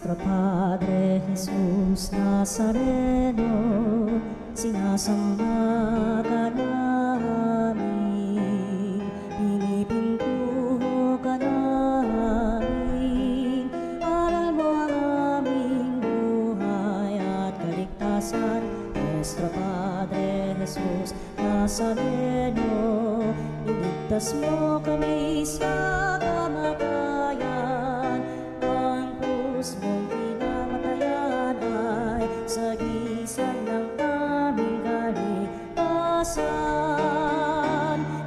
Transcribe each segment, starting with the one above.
Nuestro Padre Jesús Nazareno, sinasamba ka namin, pinipintuho ka namin, aral mo ang aming buhay at kaligtasan. Nuestro Padre Jesús Nazareno, iligtas mo kami sa kamatayan, ang krus mong pinamatayan ay sagisag ng aming kaligtasan.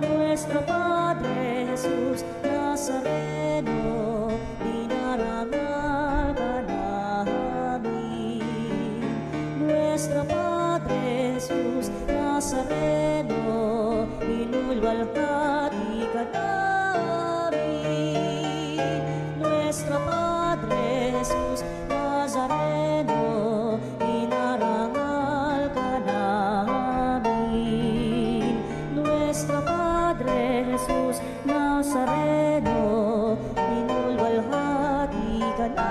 Nuestro Padre Jesús Nazareno, dinarangal ka namin. Nuestro Padre Jesús Nazareno, inulwalhati ka namin. Nuestro Padre Jesús Nazareno, inarangal ka namin. Nuestro Padre Jesús Nazareno, inulwalhati ka namin.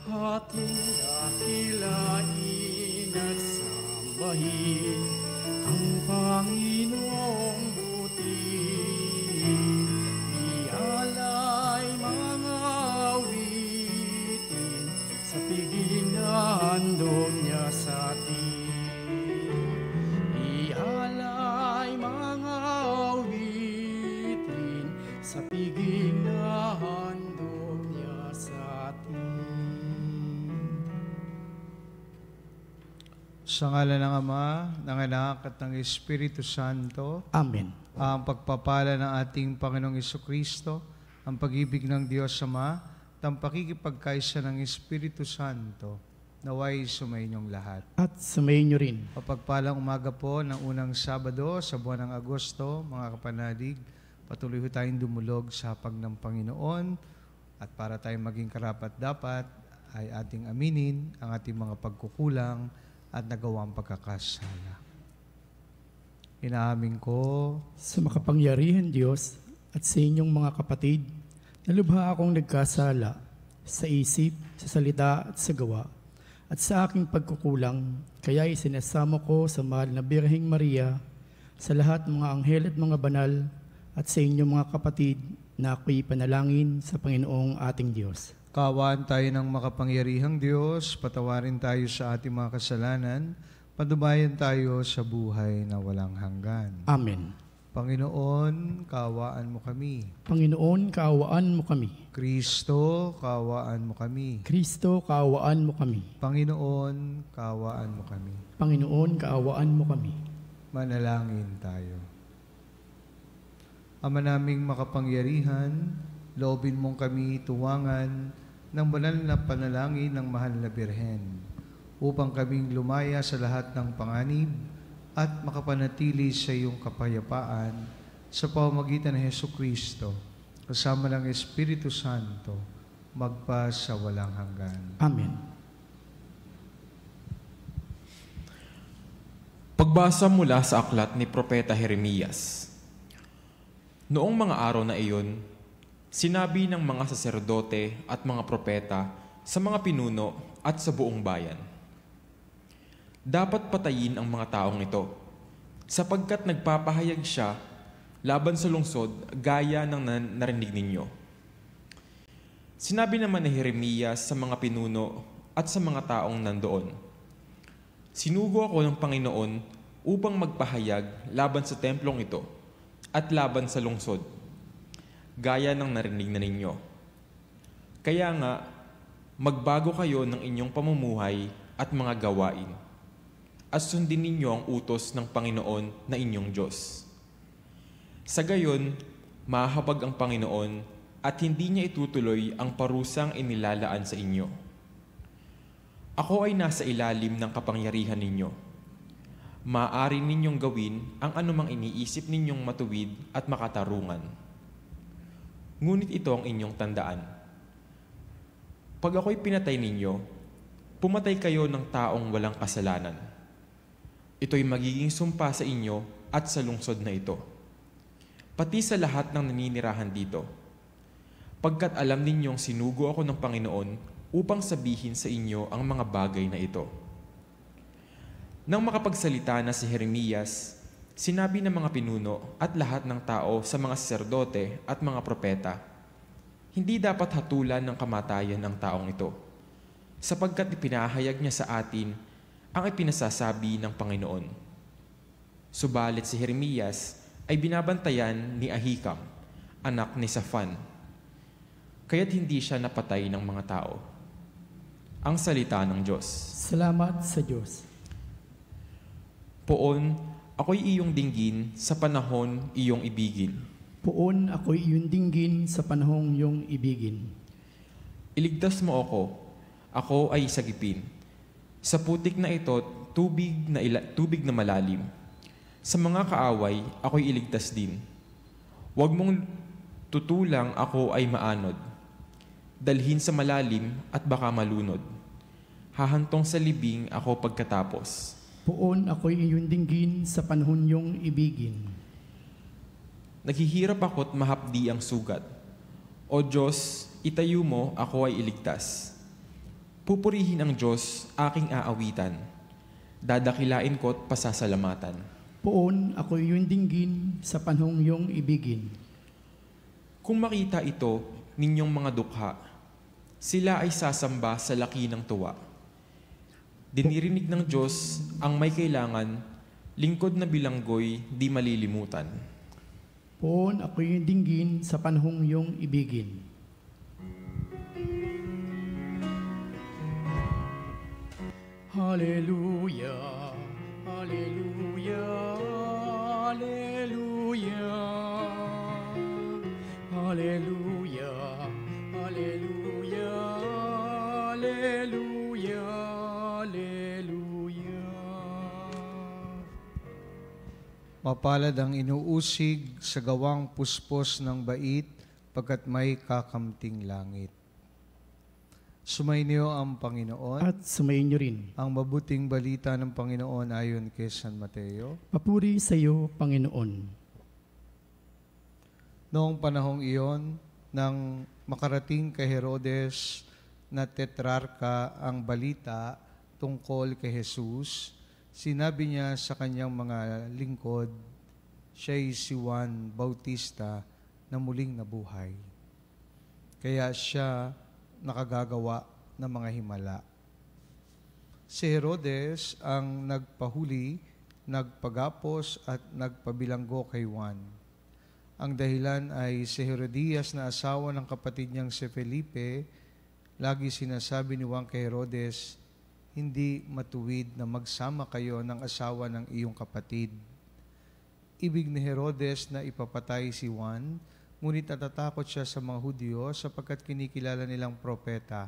Ating dakilain at sambahin ang Panginoong butihin. Ialay mga awitin sa piging na handog niya sa atin. Ialay mga awitin sa piging na handog niya sa atin. Sa ngalan ng Ama, ng Anak at ng Espiritu Santo. Amen. Ang pagpapala ng ating Panginoong Jesucristo, ang pag-ibig ng Diyos Ama, at ang pakikipagkaisa ng Espiritu Santo, naway sumainyong lahat. At sumayin niyo rin. Papagpalang umaga po ng unang Sabado sa buwan ng Agosto, mga kapanalig, patuloy ho tayong dumulog sa hapag ng Panginoon at para tayong maging karapat-dapat ay ating aminin ang ating mga pagkukulang at nagawang pagkakasala. Inaamin ko Sa makapangyarihan Diyos at sa inyong mga kapatid, nalubha akong nagkasala sa isip, sa salita at sa gawa, at sa aking pagkukulang, kaya isinasamo ko sa mahal na Birheng Maria, sa lahat ng mga anghel at mga banal, at sa inyong mga kapatid na ako'y panalangin sa Panginoong ating Diyos. Kaawaan tayo ng makapangyarihang Diyos, patawarin tayo sa ating mga kasalanan, panubayan tayo sa buhay na walang hanggan. Amen. Panginoon, kaawaan mo kami. Panginoon, kaawaan mo kami. Kristo, kaawaan mo kami. Kristo, kaawaan mo kami. Panginoon, kaawaan mo kami. Panginoon, kaawaan mo kami. Manalangin tayo. Ama naming makapangyarihan, loobin mong kami tuwangan ng banal na panalangin ng mahal na Birhen upang kaming lumaya sa lahat ng panganib at makapanatili sa iyong kapayapaan sa pamamagitan ng Jesucristo kasama ng Espiritu Santo magpa sa walang hanggan. Amen. Pagbasa mula sa aklat ni Propeta Jeremias. Noong mga araw na iyon, sinabi ng mga saserdote at mga propeta sa mga pinuno at sa buong bayan, dapat patayin ang mga taong ito, sapagkat nagpapahayag siya laban sa lungsod gaya ng narinig ninyo. Sinabi naman ni Jeremias sa mga pinuno at sa mga taong nandoon, sinugo ako ng Panginoon upang magpahayag laban sa templong ito at laban sa lungsod, gaya ng narinig na ninyo. Kaya nga, magbago kayo ng inyong pamumuhay at mga gawain, at sundin ninyo ang utos ng Panginoon na inyong Diyos. Sa gayon, mahahabag ang Panginoon at hindi niya itutuloy ang parusang inilalaan sa inyo. Ako ay nasa ilalim ng kapangyarihan ninyo. Maaari ninyong gawin ang anumang iniisip ninyong matuwid at makatarungan. Ngunit ito ang inyong tandaan. Pag ako'y pinatay ninyo, pumatay kayo ng taong walang kasalanan. Ito'y magiging sumpa sa inyo at sa lungsod na ito, pati sa lahat ng naninirahan dito. Pagkat alam ninyong sinugo ako ng Panginoon upang sabihin sa inyo ang mga bagay na ito. Nang makapagsalita na si Jeremias, sinabi ng mga pinuno at lahat ng tao sa mga saserdote at mga propeta, hindi dapat hatulan ng kamatayan ang taong ito, sapagkat ipinahayag niya sa atin ang ipinasasabi ng Panginoon. Subalit si Jeremias ay binabantayan ni Ahikam, anak ni Safan, kaya't hindi siya napatay ng mga tao. Ang salita ng Diyos. Salamat sa Diyos. Poon, ako'y iyong dinggin sa panahon iyong ibigin. Poon ako'y iyong dinggin sa panahong iyong ibigin. Iligtas mo ako ay sagipin. Sa putik na ito, tubig na malalim. Sa mga kaaway, ako'y iligtas din. Huwag mong tutulang ako ay maanod. Dalhin sa malalim at baka malunod. Hahantong sa libing ako pagkatapos. Poon ako'y iyong dinggin sa panahon iyong ibigin. Naghihirap ako't mahapdi ang sugat. O Diyos, itayo mo, ako ay iligtas. Pupurihin ang Diyos, aking aawitan. Dadakilain ko't pasasalamatan. Poon ako'y iyong dinggin sa panahong iyong ibigin. Kung makita ito, ninyong mga dukha, sila ay sasamba sa laki ng tuwa. Dinirinig ng Diyos ang may kailangan, lingkod na bilanggoy di malilimutan. Poon ako'y iyong dinggin sa panahong iyong ibigin. Hallelujah, Hallelujah, Hallelujah, Hallelujah, Hallelujah, Hallelujah, Hallelujah. Mapalad ang inuusig sa gawang puspos ng bait, pagkat may kakamting langit. Sumainyo ang Panginoon. At sumayin niyo rin. Ang mabuting balita ng Panginoon ayon kay San Mateo. Papuri sa iyo, Panginoon. Noong panahong iyon, nang makarating kay Herodes na tetrarka ang balita tungkol kay Jesus, sinabi niya sa kanyang mga lingkod, siya'y si Juan Bautista na muling nabuhay. Kaya siya nakagagawa ng mga himala. Si Herodes ang nagpahuli, nagpagapos at nagpabilanggo kay Juan. Ang dahilan ay si Herodias na asawa ng kapatid niyang si Felipe. Lagi sinasabi ni Juan kay Herodes, hindi matuwid na magsama kayo ng asawa ng iyong kapatid. Ibig ni Herodes na ipapatay si Juan, ngunit natatakot siya sa mga Hudyo sapagkat kinikilala nilang propeta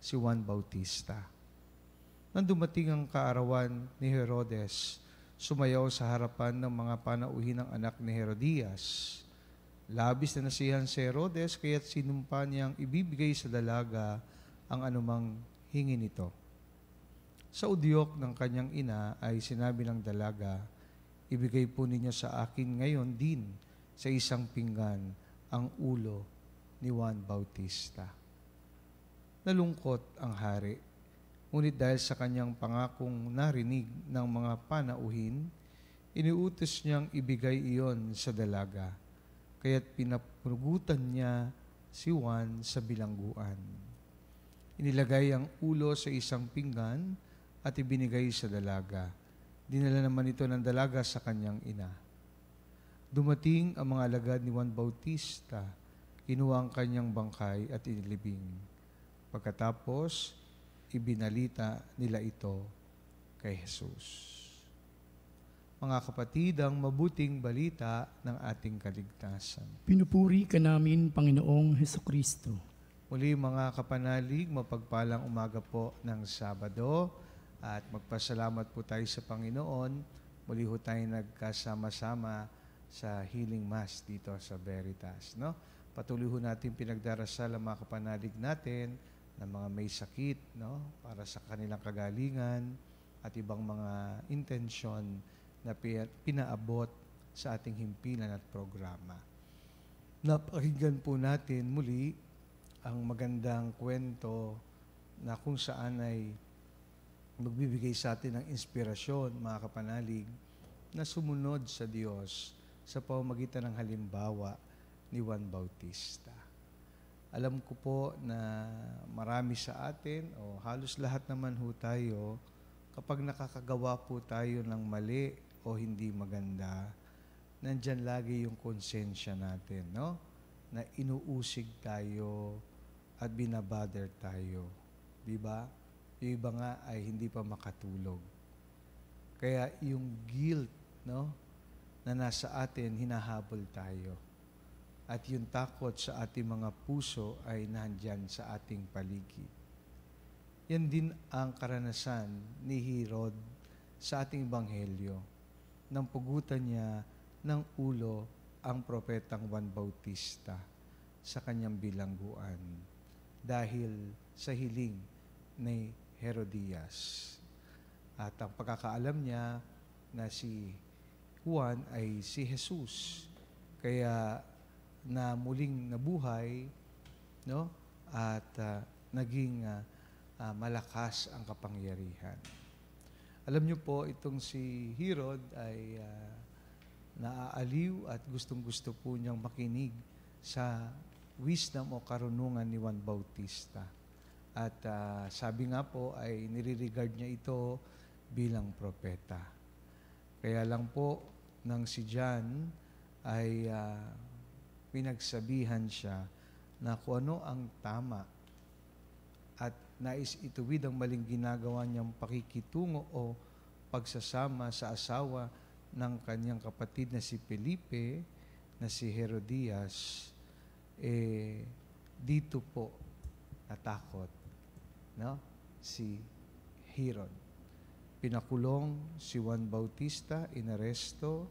si Juan Bautista. Nang dumating ang kaarawan ni Herodes, sumayaw sa harapan ng mga panauhin ng anak ni Herodias. Labis na nasiyahan si Herodes kaya't sinumpa niyang ibibigay sa dalaga ang anumang hingi nito. Sa udyok ng kanyang ina ay sinabi ng dalaga, ibigay po ninyo sa akin ngayon din sa isang pinggan ang ulo ni Juan Bautista. Nalungkot ang hari, ngunit dahil sa kanyang pangakong narinig ng mga panauhin, iniutos niyang ibigay iyon sa dalaga, kaya't pinapugutan niya si Juan sa bilangguan. Inilagay ang ulo sa isang pinggan at ibinigay sa dalaga. Dinala naman ito ng dalaga sa kanyang ina. Dumating ang mga alagad ni Juan Bautista, kinuha ang kanyang bangkay at inilibing. Pagkatapos, ibinalita nila ito kay Jesus. Mga kapatid, ang mabuting balita ng ating kaligtasan. Pinupuri ka namin, Panginoong Hesukristo. Muli mga kapanalig, mapagpalang umaga po ng Sabado at magpasalamat po tayo sa Panginoon. Muli ho tayo nagkasama-sama sa Healing Mass dito sa Veritas. No? Patuloy ho natin pinagdarasal ang mga kapanalig natin na mga may sakit, no? Para sa kanilang kagalingan at ibang mga intensyon na pinaabot sa ating himpilan at programa. Napakinggan po natin muli ang magandang kwento na kung saan ay magbibigay sa atin ng inspirasyon, mga kapanalig, na sumunod sa Diyos sa pamamagitan ng halimbawa ni Juan Bautista. Alam ko po na marami sa atin, o halos lahat naman ho tayo, kapag nakakagawa po tayo ng mali o hindi maganda, nandyan lagi yung konsensya natin, no? Na inuusig tayo at binabother tayo. Di ba? Yung iba nga ay hindi pa makatulog. Kaya yung guilt, no, na nasa atin, hinahabol tayo. At yung takot sa ating mga puso ay nandyan sa ating paligid. Yan din ang karanasan ni Herod sa ating Ebanghelyo. Nang pugutan niya ng ulo ang propetang Juan Bautista sa kanyang bilangguan dahil sa hiling ni Herodias. At ang pagkakaalam niya na si Juan ay si Jesus. Kaya na muling nabuhay, no? At naging malakas ang kapangyarihan. Alam niyo po, itong si Herod ay naaaliw at gustong-gusto po niyang makinig sa wisdom o karunungan ni Juan Bautista. At sabi nga po ay nire-regard niya ito bilang propeta. Kaya lang po nang si John ay pinagsabihan siya na kung ano ang tama at nais ituwid ang maling ginagawa niyang pakikitungo o pagsasama sa asawa ng kanyang kapatid na si Felipe, na si Herodias, dito po natakot, no? Si Herod. Pinakulong si Juan Bautista, inaresto,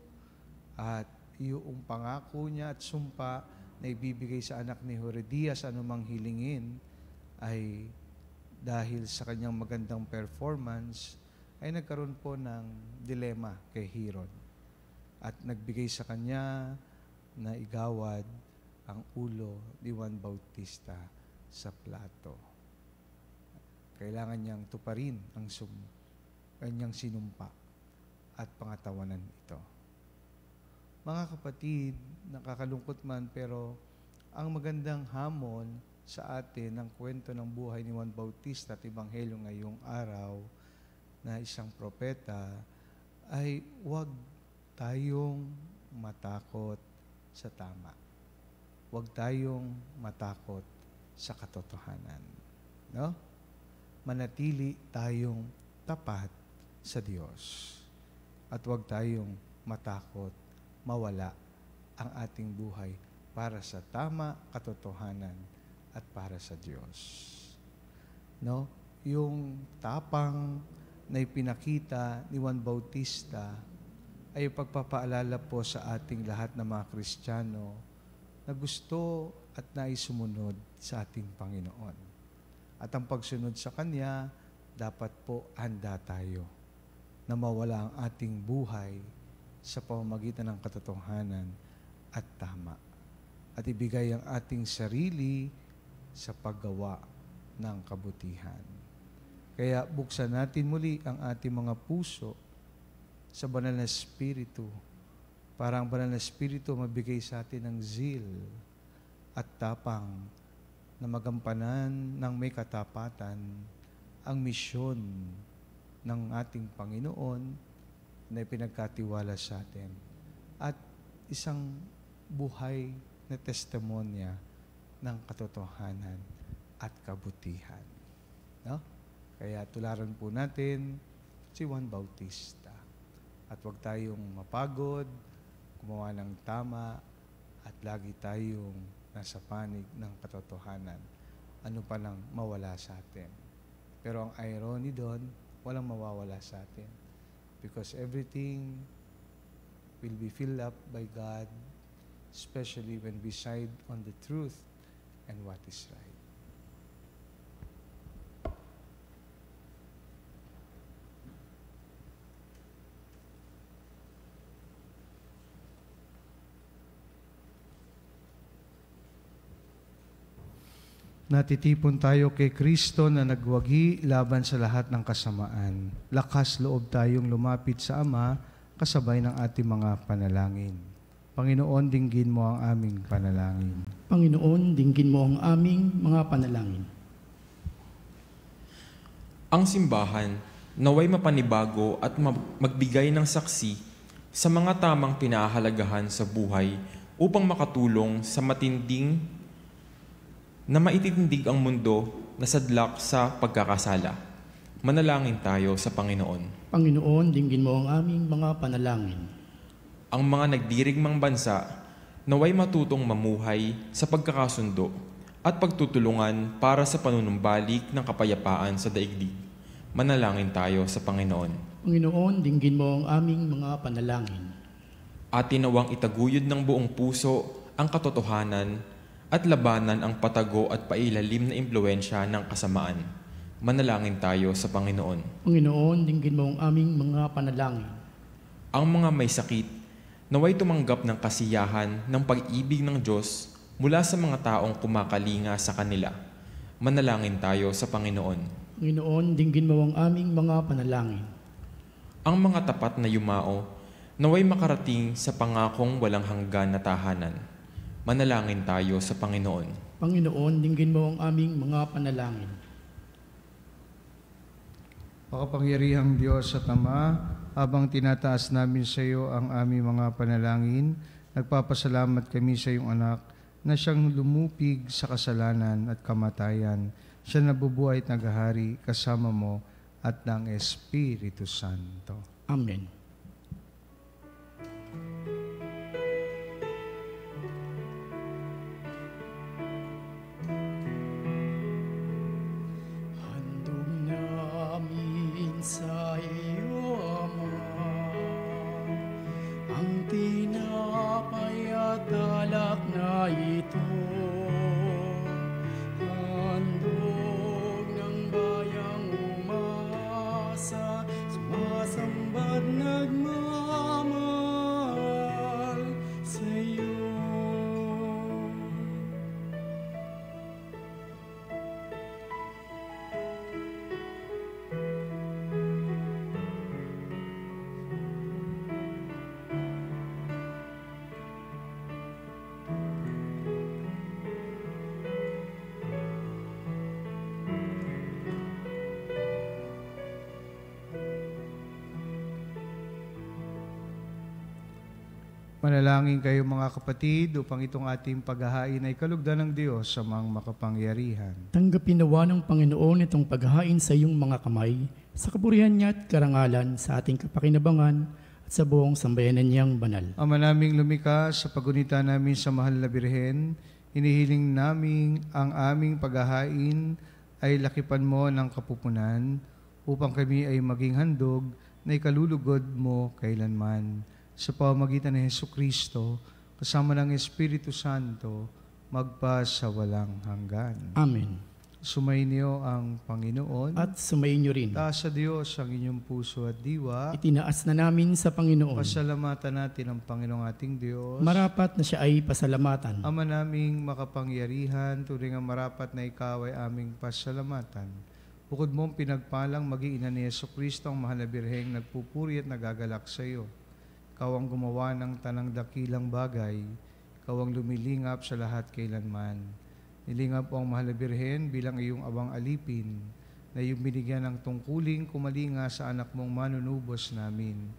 at yung pangako niya at sumpa na ibibigay sa anak ni Herodias anumang hilingin ay dahil sa kanyang magandang performance ay nagkaroon po ng dilema kay Herod at nagbigay sa kanya na igawad ang ulo ni Juan Bautista sa plato. Kailangan niyang tuparin ang kanyang sinumpa at pangatawanan ito. Mga kapatid, nakakalungkot man pero ang magandang hamon sa atin ng kwento ng buhay ni Juan Bautista at Ebanghelyo ngayong araw na isang propeta ay huwag tayong matakot sa tama. Huwag tayong matakot sa katotohanan. No? Manatili tayong tapat sa Diyos. At huwag tayong matakot mawala ang ating buhay para sa tama, katotohanan at para sa Diyos. No? Yung tapang na ipinakita ni Juan Bautista ay pagpapaalala po sa ating lahat na mga Kristiyano na gusto at nais sumunod sa ating Panginoon. At ang pagsunod sa Kanya, dapat po handa tayo na mawala ang ating buhay sa pamamagitan ng katotohanan at tama. At ibigay ang ating sarili sa paggawa ng kabutihan. Kaya buksan natin muli ang ating mga puso sa Banal na Espiritu para ang Banal na Espiritu mabigay sa atin ng zeal at tapang na magampanan ng may katapatan ang misyon ng ating Panginoon na ipinagkatiwala sa atin at isang buhay na testimonya ng katotohanan at kabutihan. No? Kaya tularan po natin si Juan Bautista. At huwag tayong mapagod, gumawa ng tama, at lagi tayong nasa panig ng katotohanan. Ano pa lang mawala sa atin. Pero ang irony doon, walang mawawala sa atin. Because everything will be filled up by God, especially when we side on the truth and what is right. Natitipon tayo kay Kristo na nagwagi laban sa lahat ng kasamaan. Lakas loob tayong lumapit sa Ama kasabay ng ating mga panalangin. Panginoon, dinggin mo ang aming panalangin. Panginoon, dinggin mo ang aming mga panalangin. Ang simbahan naway mapanibago at magbigay ng saksi sa mga tamang pinahahalagahan sa buhay upang makatulong sa matinding na maititindig ang mundo na sadlak sa pagkakasala. Manalangin tayo sa Panginoon. Panginoon, dinggin mo ang aming mga panalangin. Ang mga nagdirigmang bansa naway matutong mamuhay sa pagkakasundo at pagtutulungan para sa panunumbalik ng kapayapaan sa daigdig. Manalangin tayo sa Panginoon. Panginoon, dinggin mo ang aming mga panalangin. Atin nawang itaguyod ng buong puso ang katotohanan at labanan ang patago at pailalim na impluensya ng kasamaan. Manalangin tayo sa Panginoon. Panginoon, dinggin mo ang aming mga panalangin. Ang mga may sakit, naway tumanggap ng kasiyahan ng pag-ibig ng Diyos mula sa mga taong kumakalinga sa kanila. Manalangin tayo sa Panginoon. Panginoon, dinggin mo ang aming mga panalangin. Ang mga tapat na yumao, naway makarating sa pangakong walang hanggan na tahanan. Manalangin tayo sa Panginoon. Panginoon, dinggin mo ang aming mga panalangin. Makapangyarihang Diyos at Ama, habang tinataas namin sa iyo ang aming mga panalangin, nagpapasalamat kami sa iyong anak na siyang lumupig sa kasalanan at kamatayan. Siya nabubuhay at naghahari kasama mo at ng Espiritu Santo. Amen. Handog namin sa iyo, Ama, ang tinapay at alak na ito. Handog ng bayang umasa, sumasamba't nagmamahal sa iyo. Manalangin kayo mga kapatid upang itong ating paghahain ay kalugdan ng Diyos sa mga makapangyarihan. Tanggapin nawa ng Panginoon itong paghahain sa iyong mga kamay, sa kapurihan niya at karangalan, sa ating kapakinabangan at sa buong sambayanan niyang banal. Ama naming lumika, sa pagunita namin sa mahal na Birhen, hinihiling namin ang aming paghahain ay lakipan mo ng kapupunan upang kami ay maging handog na ikalulugod mo kailanman. Sa pamamagitan ni Jesucristo, kasama ng Espiritu Santo, magpa sa walang hanggan. Amen. Sumainyo ang Panginoon. At sumayin niyo rin. Taas sa Diyos ang inyong puso at diwa. Itinaas na namin sa Panginoon. Pasalamatan natin ang Panginoong ating Diyos. Marapat na siya ay pasalamatan. Ama naming makapangyarihan, turing ang marapat na ikaw ay aming pasalamatan. Bukod mong pinagpalang maging ina ni Jesucristo ang mahal na Birheng nagpupuri at nagagalak sa iyo. Ikaw ang gumawa ng tanang dakilang bagay. Ikaw ang lumilingap sa lahat kailanman. Nilingap po ang mahal na Birhen bilang iyong abang alipin na iyong binigyan ng tungkuling kumalinga sa anak mong manunubos namin.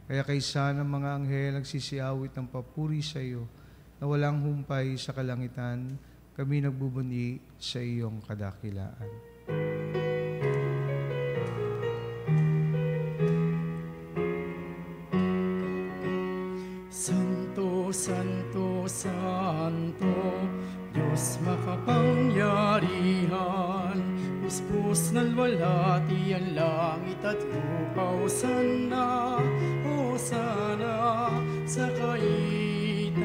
Kaya kaysa ng mga anghel nagsisiawit ng papuri sa iyo na walang humpay sa kalangitan, kami nagbubunyi sa iyong kadakilaan. Santo, Santo, Santo, Diyos makapangyarihan, puspos ng walhati ang langit at lupa. Hosana, Hosana, sa kaitaasan,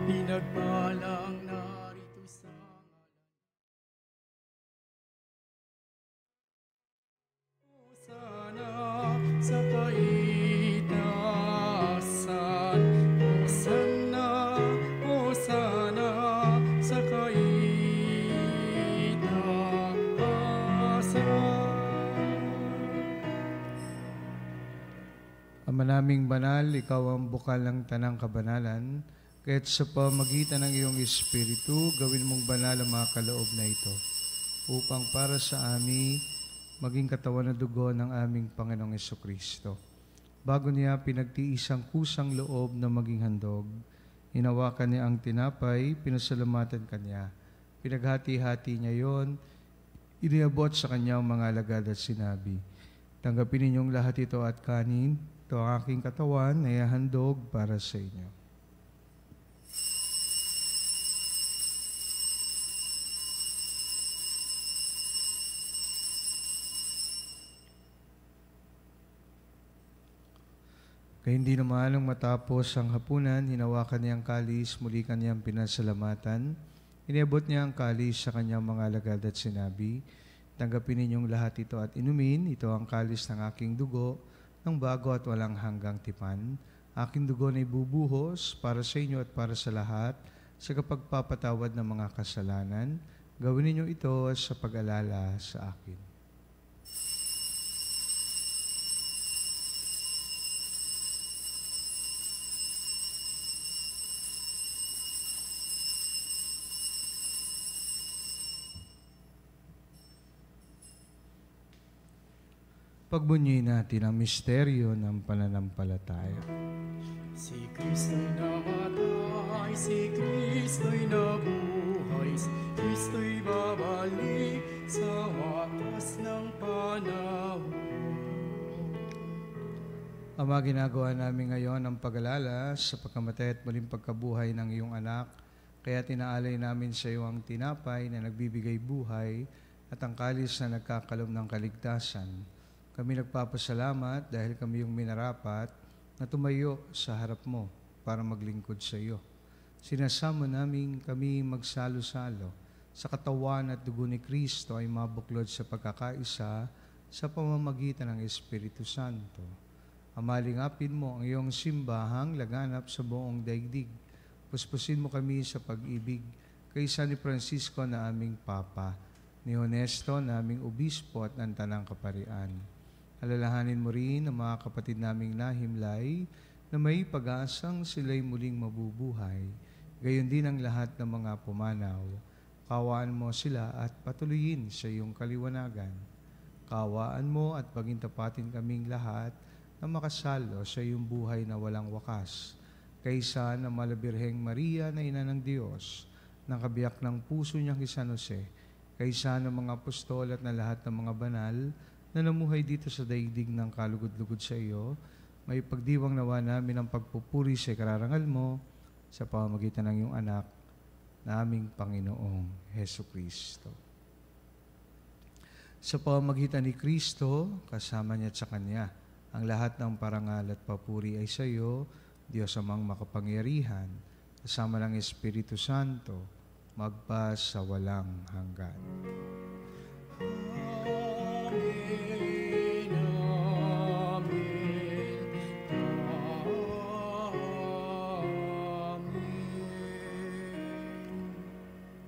pinagpalang narito sa Hosana, sa kaitaasan, Hosana, Hosana, sa kaitaasan. Naming banal, ikaw ang bukal ng tanang kabanalan, kaya't sa pamagitan ng iyong Espiritu, gawin mong banal ang mga kaloob na ito, upang para sa amin, maging katawan na dugo ng aming Panginoong Jesucristo. Bago niya pinagtiis ang kusang loob na maging handog, hinawakan niya ang tinapay, pinasalamatan kanya. Pinaghati-hati niya yon, iniabot sa kanyang mga alagad at sinabi, tanggapin ninyong lahat ito at kanin, ito ang aking katawan na ihahandog para sa inyo. Kaya hindi naman nang matapos ang hapunan, hinawakan niya ang kalis, muli kanyang pinasalamatan. Iniabot niya ang kalis sa kanyang mga alagad at sinabi, tanggapin ninyong lahat ito at inumin, ito ang kalis ng aking dugo, ng bago at walang hanggang tipan. Aking dugo na ibubuhos para sa inyo at para sa lahat, sa kapagpapatawad ng mga kasalanan. Gawin ninyo ito sa pag-alala sa akin. Pagbunyi natin ang misteryo ng pananampalataya. Si Kristo'y namatay, si Kristo'y nabuhay, si Kristo'y babalik sa wakas ng panahon. Ama, ginagawa namin ngayon ang pag-alala sa pagkamatay at muling pagkabuhay ng iyong anak, kaya tinaalay namin sa iyo ang tinapay na nagbibigay buhay at ang kalis na nagkakalom ng kaligtasan. Kami nagpapasalamat dahil kami yung minarapat na tumayo sa harap mo para maglingkod sa iyo. Sinasama namin kami magsalo-salo sa katawan at dugo ni Kristo ay mabuklod sa pagkakaisa sa pamamagitan ng Espiritu Santo. Amalingapin mo ang iyong simbahang laganap sa buong daigdig. Puspusin mo kami sa pag-ibig kaysa ni Francisco na aming Papa, ni Honesto na aming Obispo at ng Tanang Kaparian. Alalahanin mo rin ang mga kapatid naming nahimlay na may pag-asang sila'y muling mabubuhay. Gayon din ang lahat ng mga pumanaw. Kawaan mo sila at patuloyin sa iyong kaliwanagan. Kawaan mo at pagintapatin kaming lahat na makasalo sa iyong buhay na walang wakas. Kaysa na Malabirheng Maria na Ina ng Diyos, ng kabiyak ng puso niyang San Jose, kaysa ng mga apostol at na lahat ng mga banal na namuhay dito sa daigdig ng kalugod-lugod sa iyo, may pagdiwang nawa namin ang pagpupuri sa kararangal mo sa pamamagitan ng iyong anak, naming Panginoong Jesucristo. Sa pamamagitan ni Kristo, kasama niya at sa Kanya, ang lahat ng parangal at papuri ay sa iyo, Diyos amang makapangyarihan, kasama ng Espiritu Santo, magpa sa walang hanggan.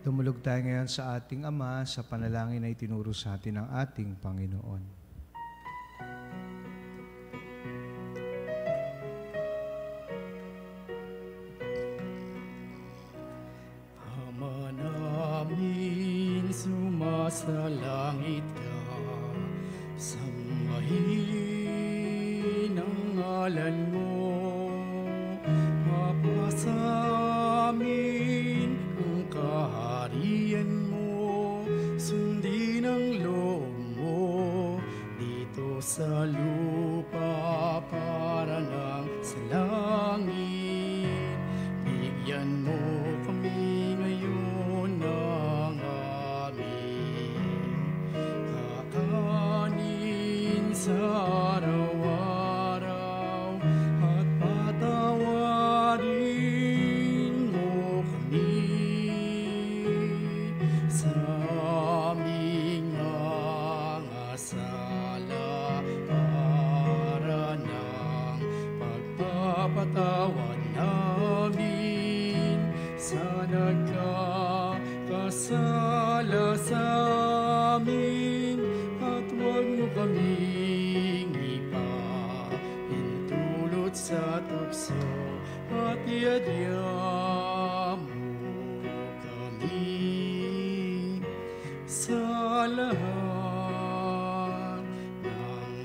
Dumulog tayo ngayon sa ating Ama sa panalangin na itinuro sa atin ng ating Panginoon. Ama namin, sumasalangit ka, sambahin ang ngalan mo, mapasa amin ang kaharian mo, sundin ang loob mo dito sa lupa para lang sa langit. Bigyan mo kami ngayon ng aming kakanin sa araw-araw at patawarin mo kami sa aming mga sala para ng pagpapatawad namin sa nagkakasala sa amin, at huwag mo kaming ipahintulot sa tukso at iadya mo kami sa lahat ng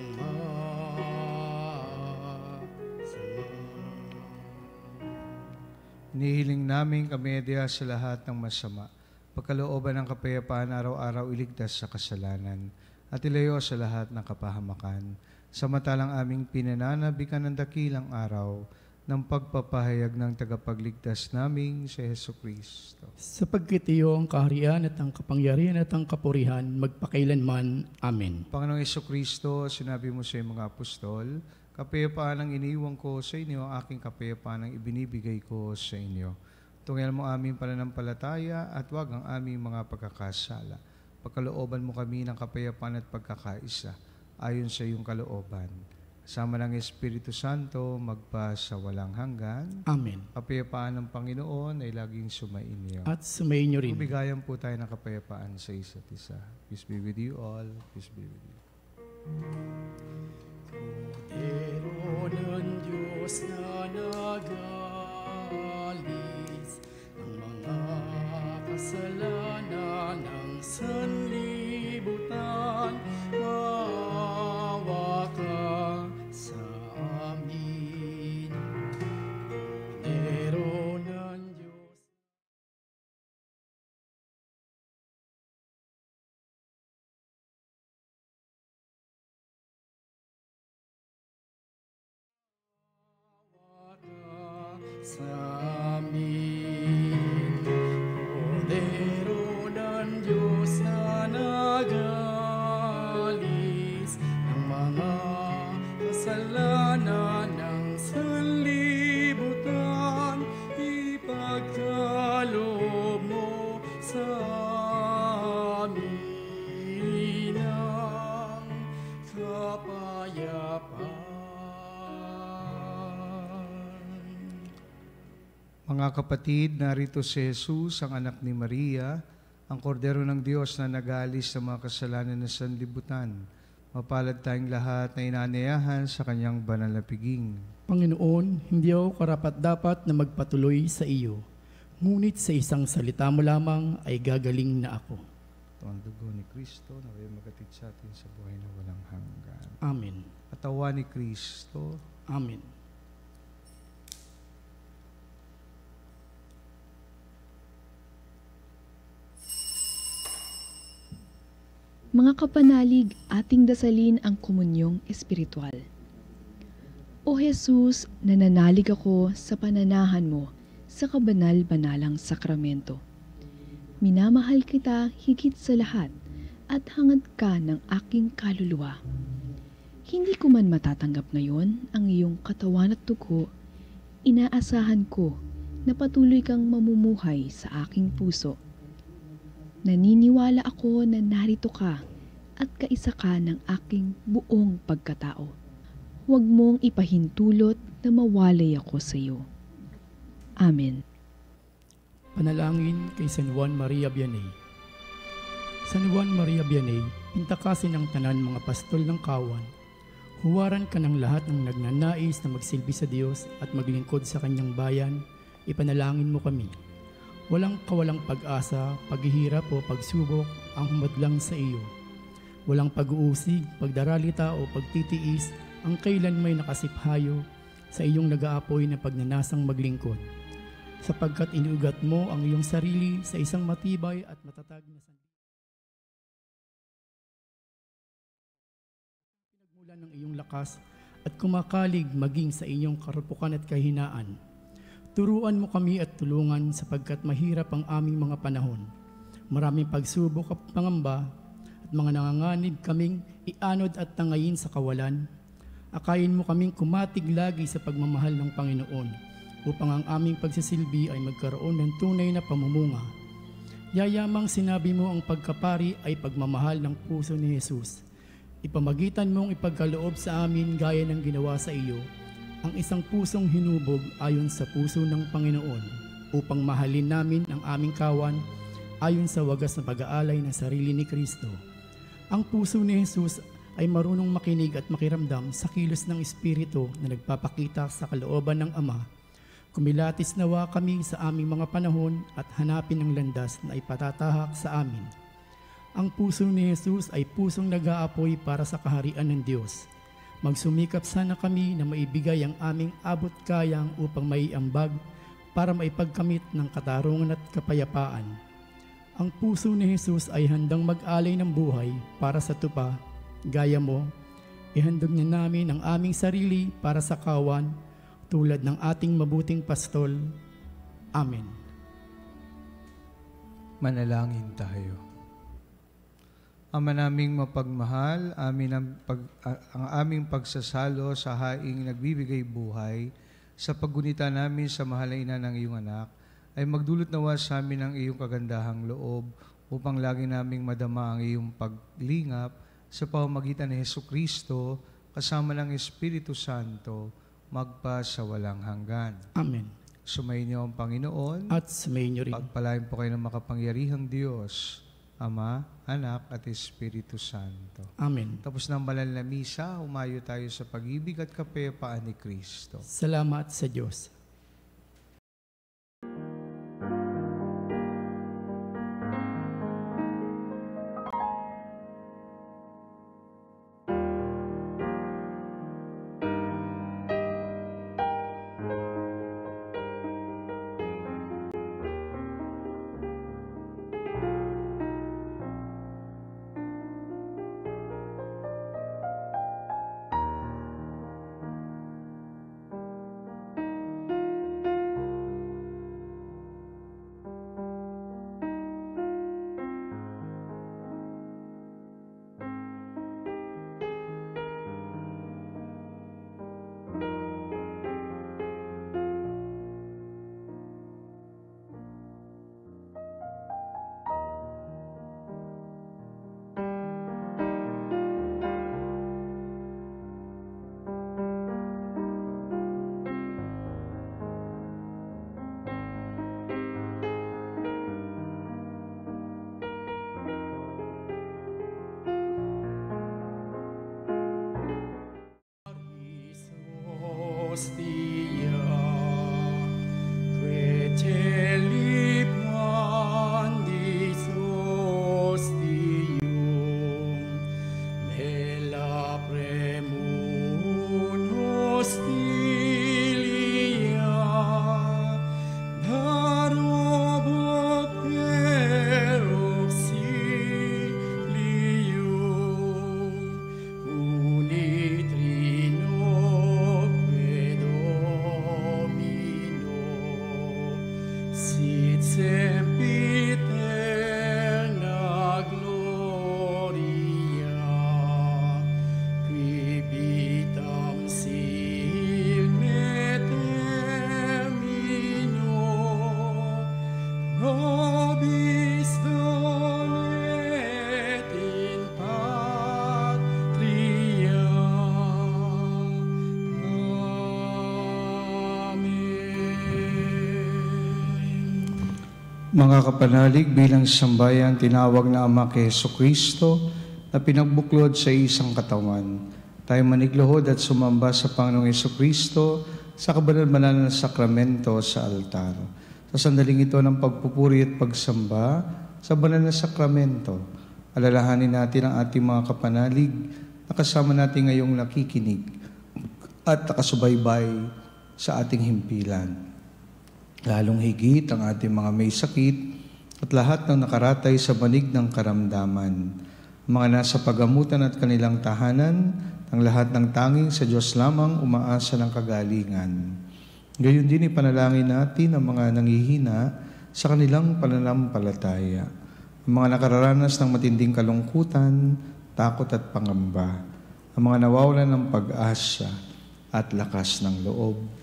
masama. Nihiling namin kami diya sa lahat ng masama. Pagkalooban ng kapayapaan araw-araw iligtas sa kasalanan at ilayo sa lahat ng kapahamakan. Samantalang aming pinananabikan ng dakilang araw ng pagpapahayag ng tagapagligtas naming si Hesus Kristo. Sapagkat iyo ang kaharian at ang kapangyarihan at ang kapurihan magpakailanman. Amen. Panginoong Hesus Kristo, sinabi mo sa iyong mga apostol, kapayapaan ang iniiwan ko sa inyo, ang aking kapayapaan ang ibinibigay ko sa inyo. Tungel mo aming pananampalataya at wag ang aming mga pagkakasala. Pagkalooban mo kami ng kapayapaan at pagkakaisa ayon sa iyong kalooban. Kasama ng Espiritu Santo, magpa sa walang hanggan. Amen. Kapayapaan ng Panginoon ay laging sumainyo. At sumainyo rin. Ubigayan po tayo ng kapayapaan sa isa't isa. Peace be with you all. Peace be with you. Kordero ng Diyos na nagalis ng mga kasalanan ng sanlibutan, maawa ka sa amin. Kordero ng Diyos. Sa amin, Kordero ng Diyos na nagalis ng mga kasalanan ng sanlibutan, ipagkaloob mo sa amin ang kapayapaan. Mga kapatid, narito si Jesus, ang anak ni Maria, ang kordero ng Diyos na nag-aalis sa mga kasalanan ng sanlibutan. Mapalad tayong lahat na inanayahan sa kanyang banal na piging. Panginoon, hindi ako karapat-dapat na magpatuloy sa iyo. Ngunit sa isang salita mo lamang ay gagaling na ako. Ito ang dugo ni Kristo na kayo magatid sa atin sa buhay na walang hanggan. Amen. Katawan ni Kristo. Amen. Mga kapanalig, ating dasalin ang komunyong espiritual. O Jesus, nananalig ako sa pananahan mo sa kabanal-banalang sakramento. Minamahal kita higit sa lahat at hangad ka ng aking kaluluwa. Hindi ko man matatanggap ngayon ang iyong katawan at dugo, inaasahan ko na patuloy kang mamumuhay sa aking puso. Naniniwala ako na narito ka at kaisa ka ng aking buong pagkatao. Huwag mong ipahintulot na mawalay ako sa iyo. Amen. Panalangin kay San Juan Maria Vianney. San Juan Maria Vianney, pintakasin ang tanan mga pastol ng kawan. Huwaran ka ng lahat ng nagnanais na magsilbi sa Diyos at maglingkod sa kanyang bayan. Ipanalangin mo kami. Walang kawalang pag-asa, paghihirap o pagsubok ang humadlang sa iyo. Walang pag-uusig, pagdaralita o pagtitiis ang kailan may nakasiphayo sa iyong nag-aapoy na pagnanasang maglingkod. Sapagkat iniugat mo ang iyong sarili sa isang matibay at matatag na sandigan. Pinagmulan ng iyong lakas at kumakalig maging sa inyong karupukan at kahinaan. Turuan mo kami at tulungan sapagkat mahirap ang aming mga panahon. Maraming pagsubok at pangamba at mga nanganganib kaming ianod at tangayin sa kawalan. Akayin mo kaming kumatig lagi sa pagmamahal ng Panginoon upang ang aming pagsisilbi ay magkaroon ng tunay na pamumunga. Yayamang sinabi mo ang pagkapari ay pagmamahal ng puso ni Jesus. Ipamagitan mong ipagkaloob sa amin gaya ng ginawa sa iyo, ang isang pusong hinubog ayon sa puso ng Panginoon upang mahalin namin ang aming kawan ayon sa wagas na pag-aalay ng sarili ni Kristo. Ang puso ni Jesus ay marunong makinig at makiramdam sa kilos ng Espiritu na nagpapakita sa kalooban ng Ama. Kumilatis nawa kami sa aming mga panahon at hanapin ang landas na ipatatahak sa amin. Ang puso ni Jesus ay pusong nag-aapoy para sa kaharian ng Diyos. Magsumikap sana kami na maibigay ang aming abot-kayang upang maiambag para maipagkamit ng katarungan at kapayapaan. Ang puso ni Jesus ay handang mag-alay ng buhay para sa tupa. Gaya mo, ihandog niya namin ang aming sarili para sa kawan tulad ng ating mabuting pastol. Amen. Manalangin tayo. Ama naming mapagmahal, ang aming pagsasalo sa haing nagbibigay buhay sa paggunita namin sa mahal na ina ng iyong anak ay magdulot nawa sa amin ng iyong kagandahang loob upang lagi naming madama ang iyong paglingap sa pamamagitan ni Hesukristo kasama ng Espiritu Santo magpa sa walang hanggan. Amen. Sumayin niyo ang Panginoon At sumayin niyo rin. pagpalain po kayo ng makapangyarihang Diyos, Ama, Anak at Espiritu Santo. Amen. Tapos ng banal na misa, umayo tayo sa pag-ibig at kapayapaan ni Kristo. Salamat sa Diyos. Hostia, Queteli Pandis Hostium, Mela Premun Hostilia, Darobo per auxilium, unitrino sit sempiterna gloria, qui vitam silne termino, nobis donet in patria. Mga kapanalig, bilang sambayan, tinawag na Ama kay Hesukristo na pinagbuklod sa isang katawan. Tayo manigluhod at sumamba sa Panginoong Hesukristo sa kabanal-banal na sakramento sa altar. Sa sandaling ito ng pagpupuri at pagsamba sa banal na sakramento, alalahanin natin ang ating mga kapanalig na kasama natin ngayong nakikinig at nakasubaybay sa ating himpilan. Lalong higit ang ating mga may sakit at lahat ng nakaratay sa banig ng karamdaman. Mga nasa pagamutan at kanilang tahanan, ang lahat ng tanging sa Diyos lamang umaasa ng kagalingan. Gayon din ipanalangin natin ang mga nanghihina sa kanilang pananampalataya. Ang mga nakararanas ng matinding kalungkutan, takot at pangamba. Ang mga nawawalan ng pag-asa at lakas ng loob.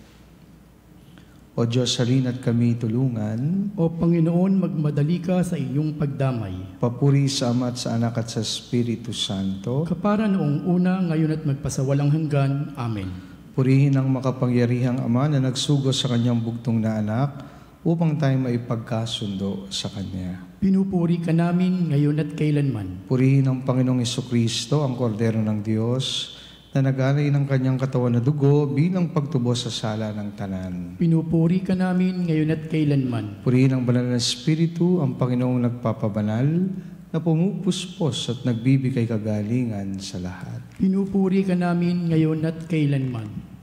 O Diyos, halina't kami tulungan. O Panginoon, magmadali ka sa iyong pagdamay. Papuri sa Ama at sa Anak at sa Espiritu Santo. Kapara noong una, ngayon at magpasawalang hanggan. Amen. Purihin ang makapangyarihang Ama na nagsugo sa kanyang bugtong na anak upang tayo maipagkasundo sa Kanya. Pinupuri ka namin ngayon at kailanman. Purihin ang Panginoong Hesukristo, ang Kordero ng Diyos, na nag-alay ng Kanyang katawan na dugo bilang pagtubos sa sala ng tanan. Pinupuri ka namin ngayon at kailanman. Purihin ang banal na Espiritu, ang Panginoong nagpapabanal, na pumupuspos at nagbibigay kagalingan sa lahat. Pinupuri ka namin ngayon at kailanman.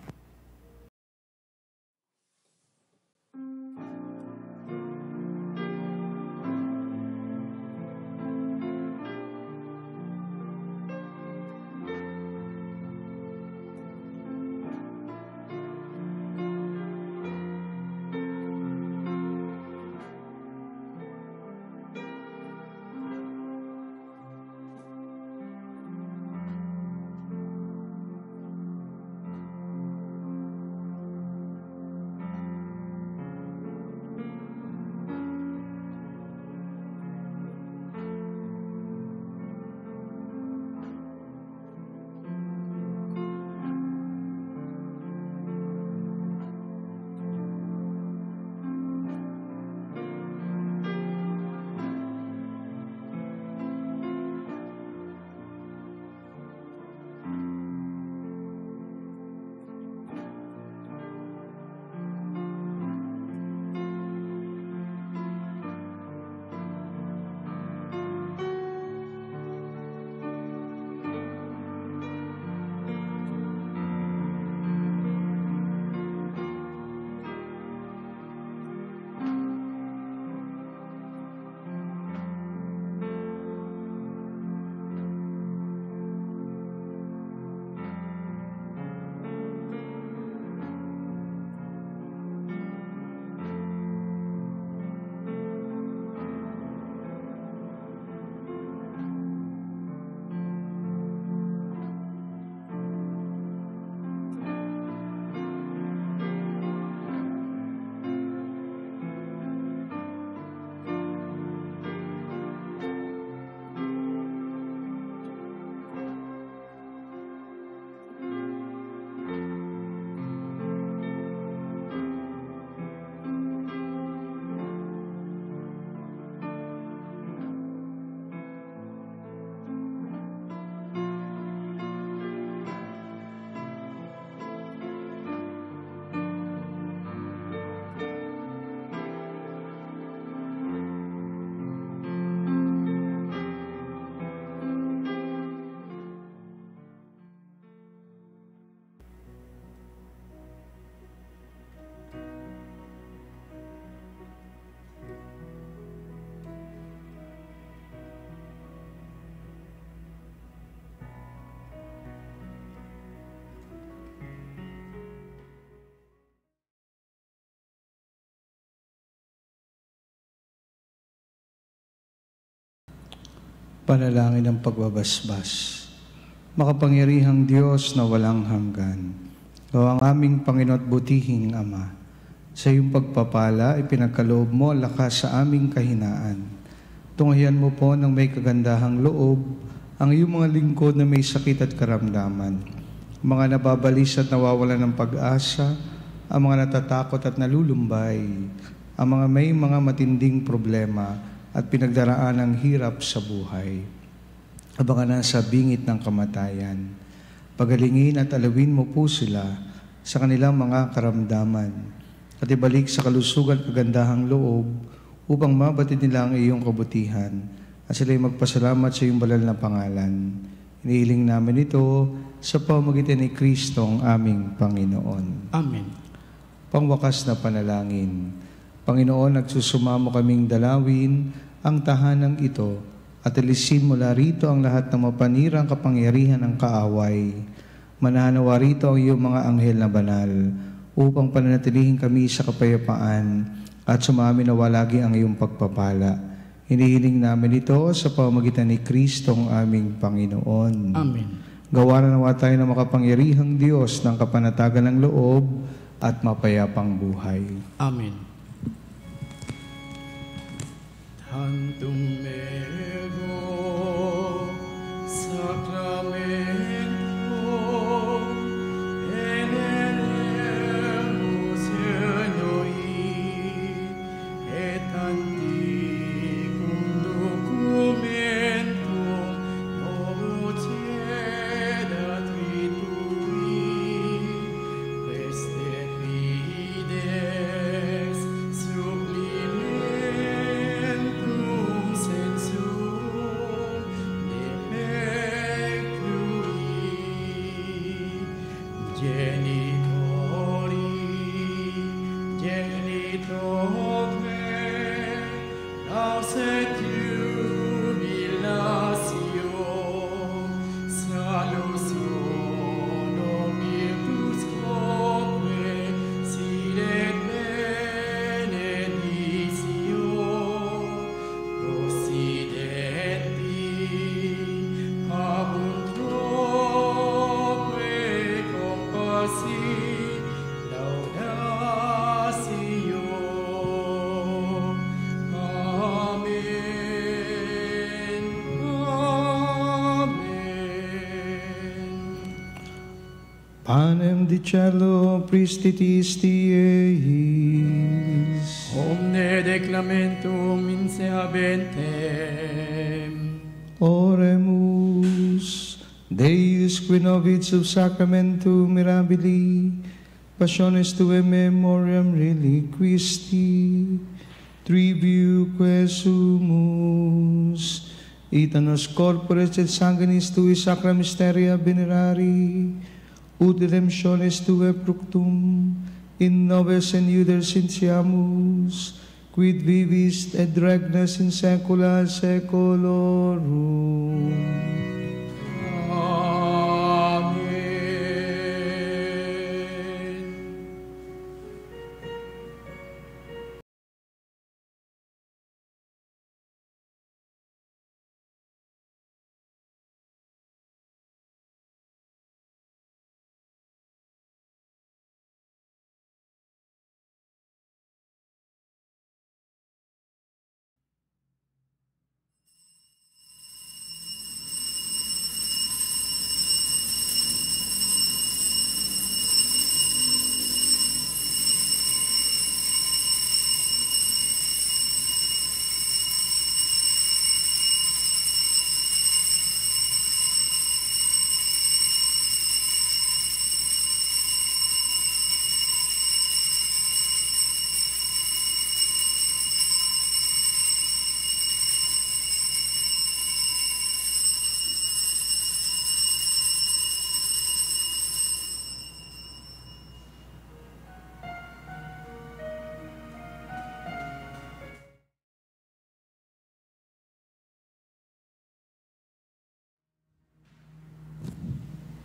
Panalangin ng pagbabasbas. Makapangyarihang Diyos na walang hanggan, Gawang aming Panginoon at butihing Ama, sa iyong pagpapala, ipinagkaloob mo lakas sa aming kahinaan. Tunghayan mo po ng may kagandahang loob ang iyong mga lingkod na may sakit at karamdaman, mga nababalis at nawawalan ng pag-asa, ang mga natatakot at nalulumbay, ang mga may mga matinding problema at pinagdaraan ng hirap sa buhay. Abang nasa bingit ng kamatayan, pagalingin at alawin mo po sila sa kanilang mga karamdaman at ibalik sa kalusugan kagandahang loob upang mabatid nila ang iyong kabutihan at sila'y magpasalamat sa iyong banal na pangalan. Inihiling namin ito sa pamamagitan ni Kristo ang aming Panginoon. Amen. Pangwakas na panalangin. Panginoon, nagsusumamo kaming dalawin ang tahanang ito at alisin mula rito ang lahat ng mapanirang kapangyarihan ng kaaway. Mananawa rito ang iyong mga anghel na banal upang pananatilihin kami sa kapayapaan at sumamin na walagi ang iyong pagpapala. Hinihiling namin ito sa pamamagitan ni Kristo ang aming Panginoon. Amen. Gawa na nawa tayo ng makapangyarihang Diyos ng kapanatagan ng loob at mapayapang buhay. Amen. Tantum mego sacramento elemus noi Panem dicelo pristitis Dieis. Omne declamentum inse habentem. Oremus, Deus qui novit sub sacramentum mirabili, passiones tuae memoriam reliquisti, tribuque sumus, ita nos corpores et sanguinis tui sacra mysteria venerari, ut redemptionis tuae fructum, in nobis and iuder sentiamus, quid vivis et regnas in saecula saeculorum. Amen.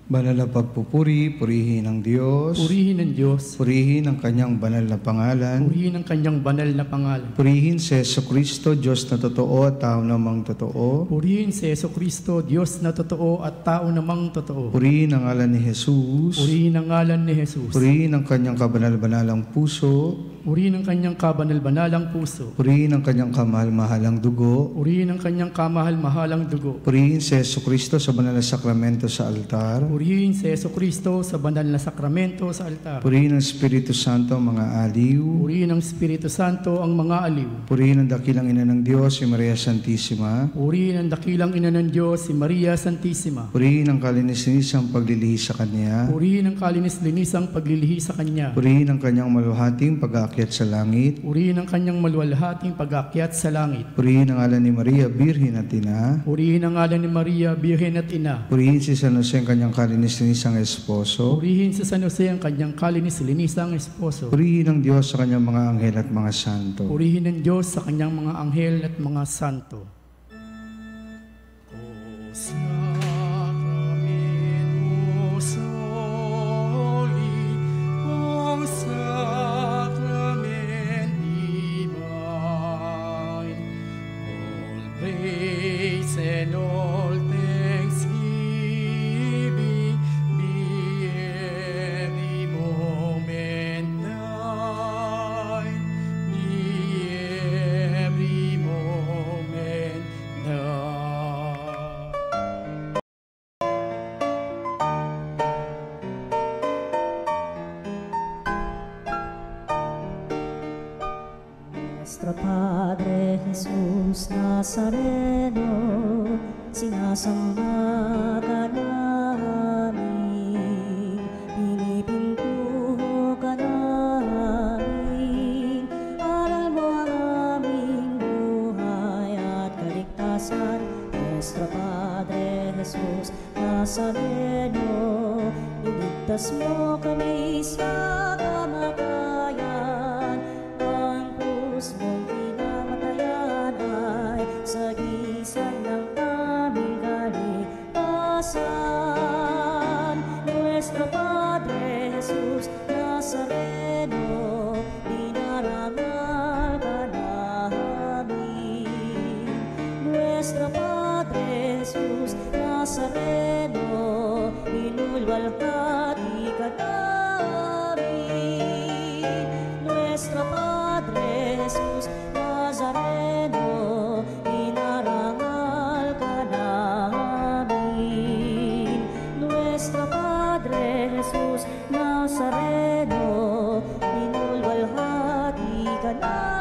Banal na pagpupuri, purihin ng Diyos. Purihin ng Diyos. Purihin ang kanyang banal na pangalan. Purihin ang kanyang banal na pangalan. Purihin si Jesucristo, Diyos na totoo at tao namang totoo. Purihin si Jesucristo, Diyos na totoo at tao namang totoo. Purihin ang ngalan ni Jesus. Purihin ang ngalan ni Jesus. Purihin ang kanyang kabanal-banalang puso. Purihin ang kanyang kabanal-banalang puso. Purihin ang kanyang kamahal-mahalang dugo. Purihin ang kanyang kamahal-mahalang dugo. Purihin si Jesucristo sa banal na sakramento sa altar. Purihin si Jesucristo sa banal na sakramento sa altar. Purihin ang Espiritu Santo ang mga aliw. Purihin ang Espiritu Santo ang mga aliw. Purihin ang dakilang ina ng Diyos, si Maria Santissima. Purihin ang dakilang ina ng Diyos, si Maria Santissima. Purihin ang kalinis-linisang paglilihi sa Kanya. Purihin ang kalinis-linisang paglilihi sa Kanya. Purihin ang kanyang maluhating pag-aakyat sa langit. Purihin ang kanyang maluwalhating pag-aakyat sa langit. Purihin ang ngalan ni Maria, Birhen at Ina. Purihin ang ngalan ni Maria, Birhen at Ina. Purihin si San Jose ang kanyang kalinis-linisang esposo. Purihin sa San Jose ang kanyang kalinis-linisang esposo. Purihin ang Diyos sa kanyang mga anghel at mga santo. Purihin ng Diyos sa kanyang mga anghel at mga santo. O Sacramentus Soli, O Sacrament Divine, all praise and all thanksgiving be every moment thine, be every moment thine. Nuestro Padre Jesus Nazareno, sinasamba ka namin, pinipintuho ka namin, aral mo ang aming buhay at kaligtasan. Nuestro Padre Jesus Nazareno, iligtas mo kami sa kamatayan, ang krus mong pinamatayan ay sagisag ng aming kaligtasan. Nuestro Padre Jesus Nazareno, dinarangal ka namin. Nuestro Padre Jesus Nazareno, inulwalhati ka namin. Nuestro Padre Jesus Nazareno, inarangal ka namin. Nuestro Padre Jesus Nazareno, inulwalhati ka namin.